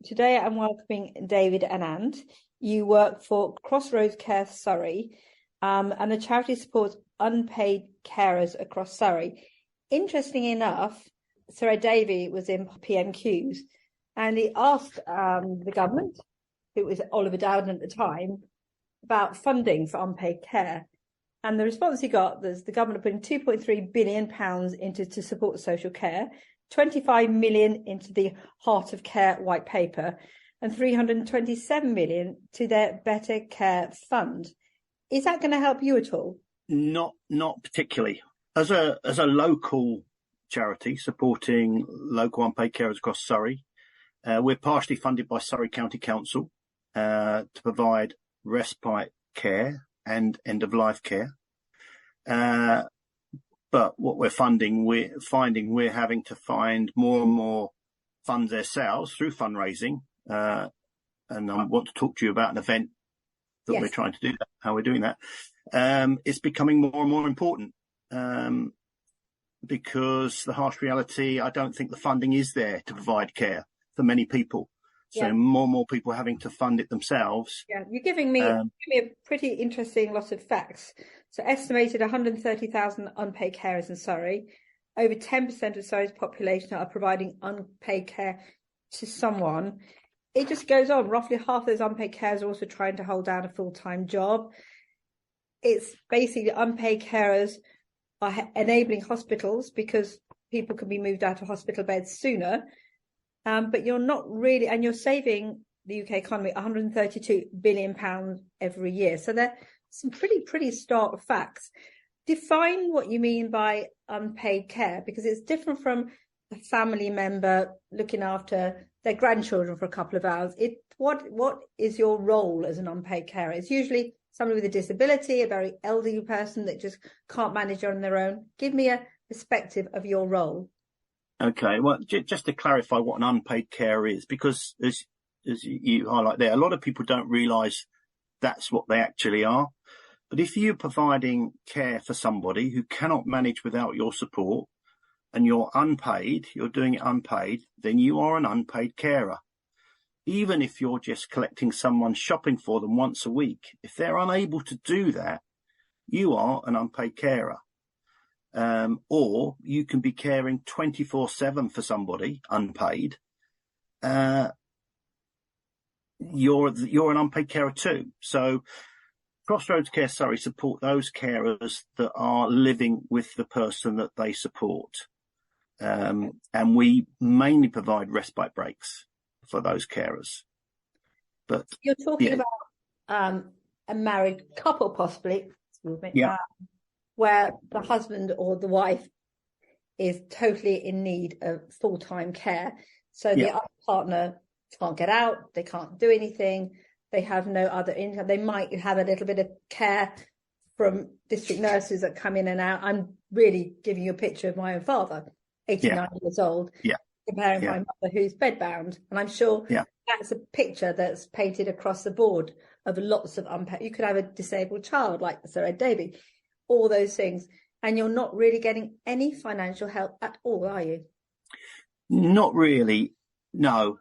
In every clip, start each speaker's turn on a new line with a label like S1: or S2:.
S1: today I'm welcoming David Annand. You work for Crossroads Care Surrey, and the charity supports unpaid carers across Surrey. Interestingly enough, Sir Davy was in PMQs, and he asked the government, it was Oliver Dowden at the time, about funding for unpaid care. And the response he got was the government putting £2.3 billion into to support social care, 25 million into the Heart of Care white paper, and 327 million to their Better Care Fund. Is that going to help you at all?
S2: Not particularly. As a local charity supporting local unpaid carers across Surrey, we're partially funded by Surrey County Council to provide respite care and end-of-life care. But what we're finding we're having to find more and more funds ourselves through fundraising. And I want to talk to you about an event that We're trying to do, how we're doing that. It's becoming more and more important because the harsh reality, I don't think the funding is there to provide care for many people. So more and more people having to fund it themselves. Yeah,
S1: you're giving me a pretty interesting lot of facts. So estimated 130,000 unpaid carers in Surrey. Over 10% of Surrey's population are providing unpaid care to someone. It just goes on. Roughly half of those unpaid carers are also trying to hold down a full-time job. It's basically unpaid carers are enabling hospitals because people can be moved out of hospital beds sooner. But you're not really, and you're saving the UK economy £132 billion every year. So there are some pretty stark facts. Define what you mean by unpaid care, because it's different from a family member looking after their grandchildren for a couple of hours. What is your role as an unpaid carer? It's usually somebody with a disability, a very elderly person that just can't manage on their own. Give me a perspective of your role.
S2: Okay, well, just to clarify what an unpaid carer is, because as you highlight there, a lot of people don't realise that's what they actually are. But if you're providing care for somebody who cannot manage without your support and you're unpaid, you're doing it unpaid, then you are an unpaid carer. Even if you're just collecting someone shopping for them once a week, if they're unable to do that, you are an unpaid carer. Or you can be caring 24/7 for somebody unpaid. You're an unpaid carer too. So Crossroads Care Surrey support those carers that are living with the person that they support. And we mainly provide respite breaks for those carers. But
S1: you're talking about a married couple, possibly, where the husband or the wife is totally in need of full-time care. So the other partner can't get out, they can't do anything, they have no other income. They might have a little bit of care from district nurses that come in and out. I'm really giving you a picture of my own father, 89 years old, comparing my mother who's bedbound. And I'm sure that's a picture that's painted across the board of lots of unpaid. You could have a disabled child like Sir Davy, all those things, and you're not really getting any financial help at all, are you?
S2: Not really, no.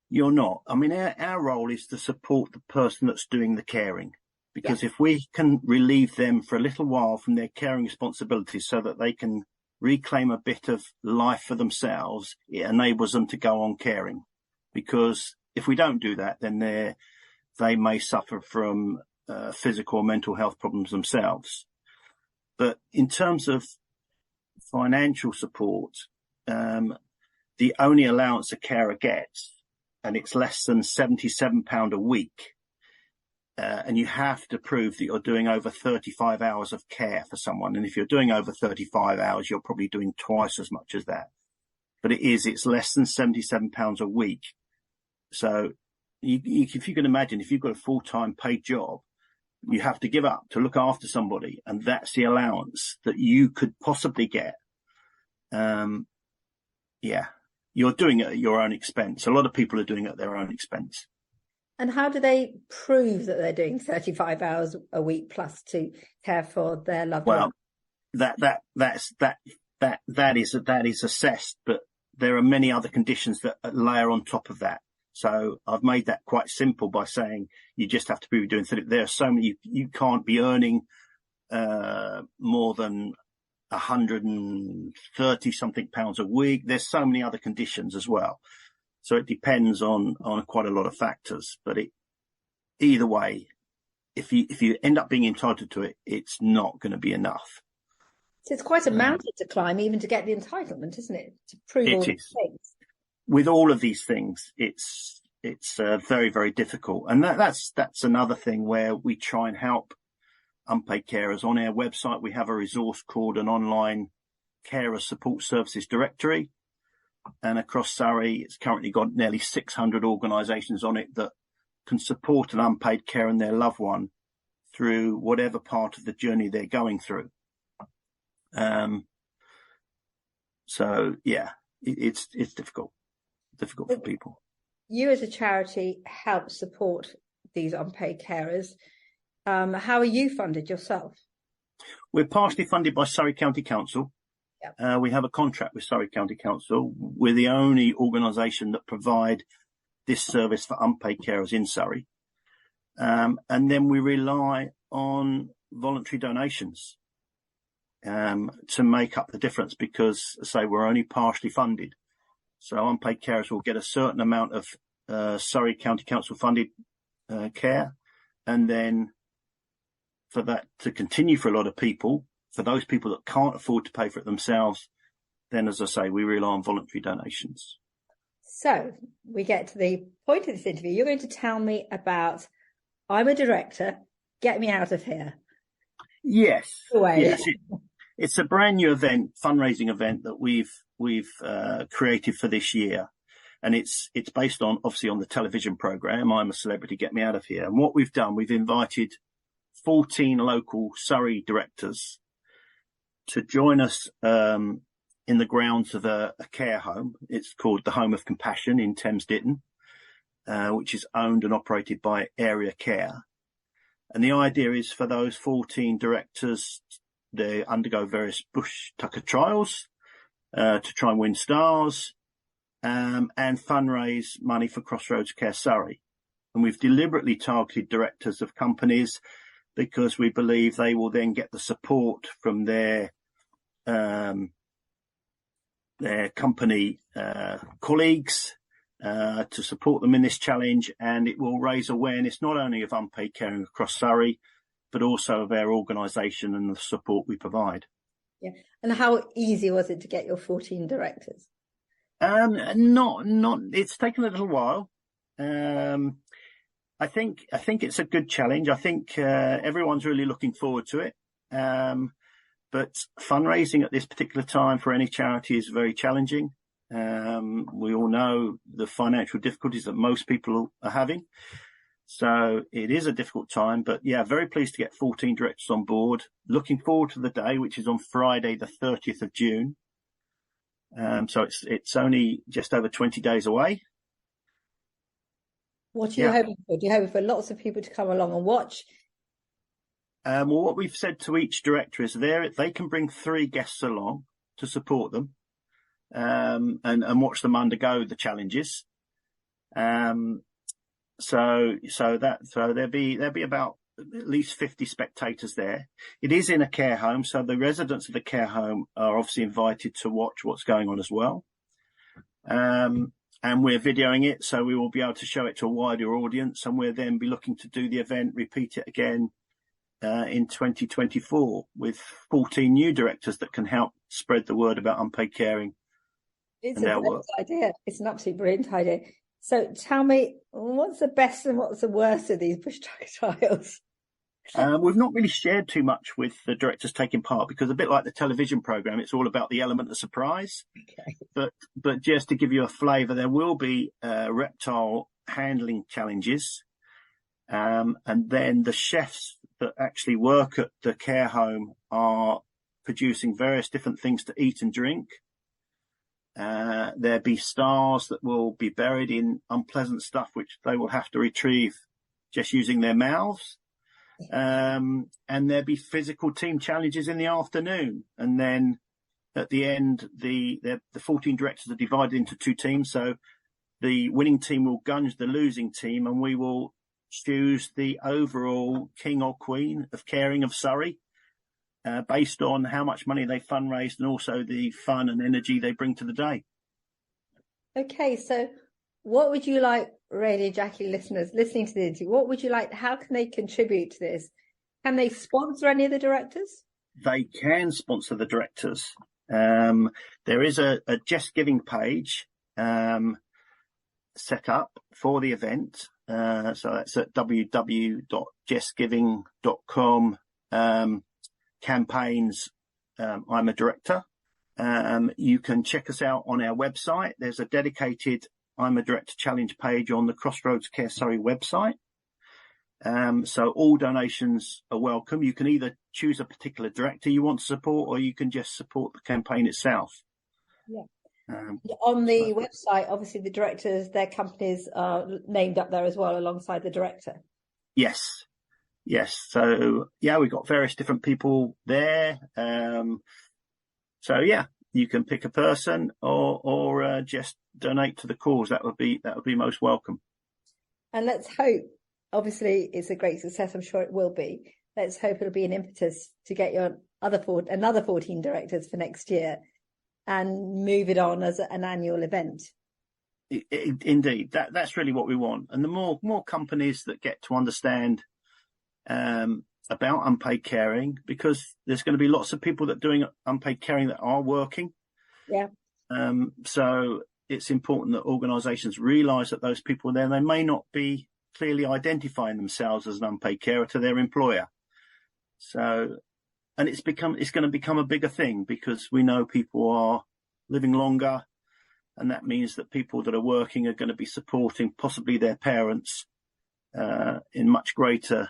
S2: You're not. I mean, our role is to support the person that's doing the caring, because if we can relieve them for a little while from their caring responsibilities so that they can reclaim a bit of life for themselves, it enables them to go on caring. Because if we don't do that, then they may suffer from physical or mental health problems themselves. But in terms of financial support, the only allowance a carer gets, and it's less than £77 a week, and you have to prove that you're doing over 35 hours of care for someone. And if you're doing over 35 hours, you're probably doing twice as much as that. But it's less than £77 a week. So if you can imagine, if you've got a full-time paid job, you have to give up to look after somebody, and that's the allowance that you could possibly get. You're doing it at your own expense. A lot of people are doing it at their own expense.
S1: And how do they prove that they're doing 35 hours a week plus to care for their loved one?
S2: Well, that is assessed, but there are many other conditions that layer on top of that. So I've made that quite simple by saying you just have to be doing. There are so many, you can't be earning more than 130 something pounds a week. There's so many other conditions as well. So it depends on quite a lot of factors. But either way, if you end up being entitled to it, it's not going to be enough.
S1: So it's quite a mountain to climb, even to get the entitlement, isn't it? To prove all these things.
S2: With all of these things, it's very, very difficult. And that's another thing where we try and help unpaid carers. On our website, we have a resource called an online carer support services directory. And across Surrey, it's currently got nearly 600 organisations on it that can support an unpaid carer and their loved one through whatever part of the journey they're going through. So yeah, it's difficult for people.
S1: You as a charity help support these unpaid carers. How are you funded yourself?
S2: We're partially funded by Surrey County Council. Yep. We have a contract with Surrey County Council. We're the only organisation that provide this service for unpaid carers in Surrey. And then we rely on voluntary donations to make up the difference, because, as I say, we're only partially funded. So unpaid carers will get a certain amount of Surrey County Council funded care, and then for that to continue for a lot of people, for those people that can't afford to pay for it themselves, then, as I say, we rely on voluntary donations. So
S1: we get to the point of this interview. You're going to tell me about, I'm a director, get me out of here.
S2: Yes. Yes. It's a brand new event, fundraising event that we've created for this year. And it's based on, obviously, on the television programme, I'm a Celebrity, Get Me Out of Here. And what we've done, we've invited 14 local Surrey directors to join us in the grounds of a care home. It's called the Home of Compassion in Thames Ditton, which is owned and operated by Area Care. And the idea is for those 14 directors, they undergo various bush tucker trials to try and win stars, and fundraise money for Crossroads Care Surrey. And we've deliberately targeted directors of companies because we believe they will then get the support from their company colleagues to support them in this challenge, and it will raise awareness not only of unpaid caring across Surrey, but also of our organisation and the support we provide.
S1: Yeah, and how easy was it to get your 14 directors?
S2: Not. It's taken a little while. I think it's a good challenge. I think everyone's really looking forward to it. But fundraising at this particular time for any charity is very challenging. We all know the financial difficulties that most people are having. So it is a difficult time, but yeah, very pleased to get 14 directors on board. Looking forward to the day, which is on Friday, the 30th of June. So it's only just over 20 days away.
S1: What are you hoping for? Do you hope for lots of people to come along and watch?
S2: Well, what we've said to each director is they can bring 3 guests along to support them, and watch them undergo the challenges. So there'll be about at least 50 spectators there. It is in a care home, so the residents of the care home are obviously invited to watch what's going on as well. And we're videoing it, so we will be able to show it to a wider audience, and we'll then be looking to do the event, repeat it again in 2024 with 14 new directors that can help spread the word about unpaid caring.
S1: It's a brilliant idea. It's an absolutely brilliant idea. So tell me, what's the best and what's the worst of these bush tucker trials?
S2: We've not really shared too much with the directors taking part, because a bit like the television programme, it's all about the element of surprise. Okay. But just to give you a flavour, there will be reptile handling challenges. And then the chefs that actually work at the care home are producing various different things to eat and drink. There'll be stars that will be buried in unpleasant stuff, which they will have to retrieve just using their mouths. And there'll be physical team challenges in the afternoon. And then at the end, the 14 directors are divided into two teams. So the winning team will gunge the losing team, and we will choose the overall king or queen of caring of Surrey, based on how much money they fundraised and also the fun and energy they bring to the day.
S1: Okay, so what would you like Radio Jackie listeners listening to the interview? What would you like? How can they contribute to this? Can they sponsor any of the directors?
S2: They can sponsor the directors. There is a Just Giving page set up for the event. So that's at www.justgiving.com campaigns. I'm a director. You can check us out on our website. There's a dedicated I'm a Director Challenge page on the Crossroads Care Surrey website. So all donations are welcome. You can either choose a particular director you want to support, or you can just support the campaign itself.
S1: Yeah. On the website, obviously the directors, their companies are named up there as well, alongside the director.
S2: Yes. So yeah, we've got various different people there. So yeah, you can pick a person or just donate to the cause. That would be most welcome.
S1: And let's hope, obviously it's a great success, I'm sure it will be. Let's hope it'll be an impetus to get your another 14 directors for next year and move it on as an annual event.
S2: Indeed, that's really what we want. And the more companies that get to understand about unpaid caring, because there's going to be lots of people that are doing unpaid caring that are working.
S1: Yeah.
S2: So it's important that organisations realise that those people are there. They may not be clearly identifying themselves as an unpaid carer to their employer. So, and it's going to become a bigger thing, because we know people are living longer, and that means that people that are working are going to be supporting possibly their parents in much greater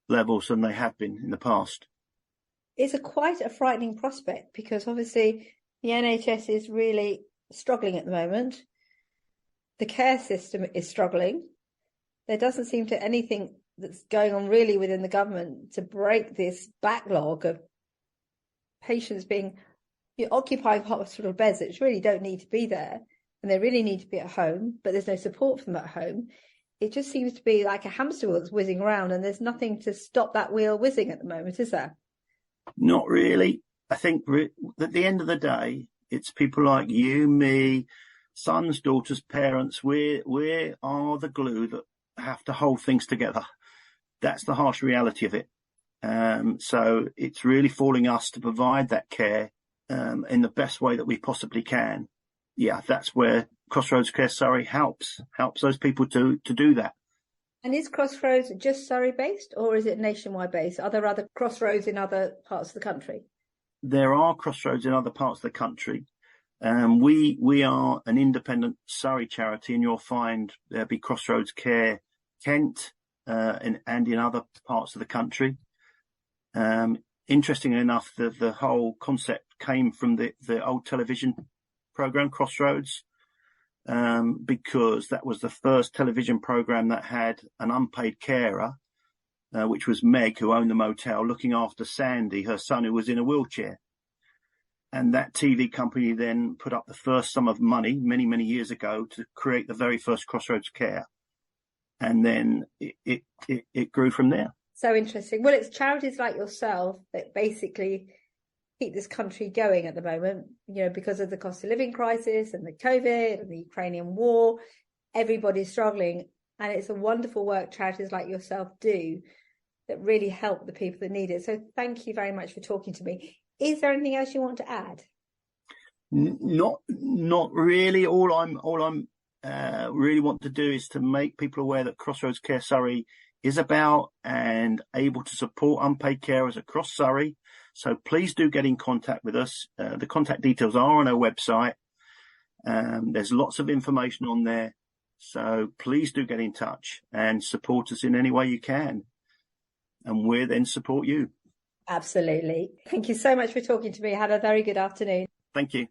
S2: levels than they have been in the past.
S1: It's quite a frightening prospect, because obviously the NHS is really struggling at the moment. The care system is struggling. There doesn't seem to anything that's going on really within the government to break this backlog of patients being occupying hospital beds that really don't need to be there, and they really need to be at home, but there's no support from at home. It just seems to be like a hamster wheel that's whizzing around, and there's nothing to stop that wheel whizzing at the moment, is there?
S2: Not really. I think at the end of the day, it's people like you, me, sons, daughters, parents. We are the glue that have to hold things together. That's the harsh reality of it. So it's really falling us to provide that care in the best way that we possibly can. Yeah, that's where Crossroads Care Surrey helps those people to do that.
S1: And is Crossroads just Surrey based, or is it nationwide based? Are there other Crossroads in other parts of the country? There
S2: are Crossroads in other parts of the country. We are an independent Surrey charity, and you'll find there'll be Crossroads Care Kent and in other parts of the country. Interestingly enough, the whole concept came from the old television programme Crossroads, because that was the first television programme that had an unpaid carer, which was Meg, who owned the motel, looking after Sandy, her son, who was in a wheelchair. And that TV company then put up the first sum of money many, many years ago to create the very first Crossroads Care. And then it grew from there. So interesting. Well, it's charities like yourself that basically keep this country going at the moment, because of the cost of living crisis and the COVID and the Ukrainian war. Everybody's struggling. And it's a wonderful work charities like yourself do that really help the people that need it. So thank you very much for talking to me. Is there anything else you want to add? Not really. All I'm really want to do is to make people aware that Crossroads Care Surrey is about and able to support unpaid carers across Surrey. So please do get in contact with us. The contact details are on our website. There's lots of information on there. So please do get in touch and support us in any way you can. And we'll then support you. Absolutely. Thank you so much for talking to me. Have a very good afternoon. Thank you.